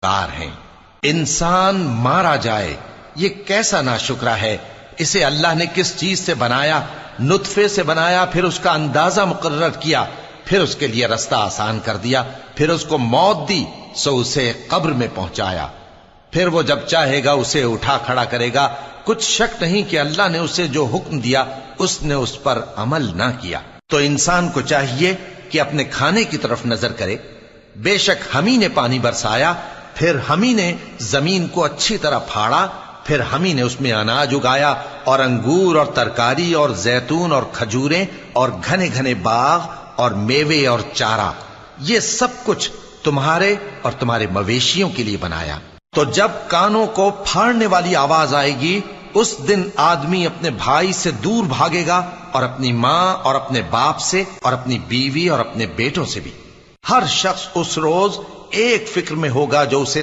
کار ہیں۔ انسان مارا جائے، یہ کیسا ناشکرا ہے۔ اسے اللہ نے کس چیز سے بنایا؟ نطفے سے بنایا، پھر اس کا اندازہ مقرر کیا، پھر اس کے لیے رستہ آسان کر دیا، پھر اس کو موت دی سو اسے قبر میں پہنچایا، پھر وہ جب چاہے گا اسے اٹھا کھڑا کرے گا۔ کچھ شک نہیں کہ اللہ نے اسے جو حکم دیا اس نے اس پر عمل نہ کیا۔ تو انسان کو چاہیے کہ اپنے کھانے کی طرف نظر کرے۔ بے شک ہم ہی نے پانی برسایا، پھر ہم ہی نے زمین کو اچھی طرح پھاڑا، پھر ہم ہی نے اس میں اناج اگایا اور انگور اور ترکاری اور زیتون اور کھجوریں اور گھنے گھنے باغ اور میوے اور چارہ، یہ سب کچھ تمہارے اور تمہارے مویشیوں کے لیے بنایا۔ تو جب کانوں کو پھاڑنے والی آواز آئے گی، اس دن آدمی اپنے بھائی سے دور بھاگے گا، اور اپنی ماں اور اپنے باپ سے اور اپنی بیوی اور اپنے بیٹوں سے بھی۔ ہر شخص اس روز ایک فکر میں ہوگا جو اسے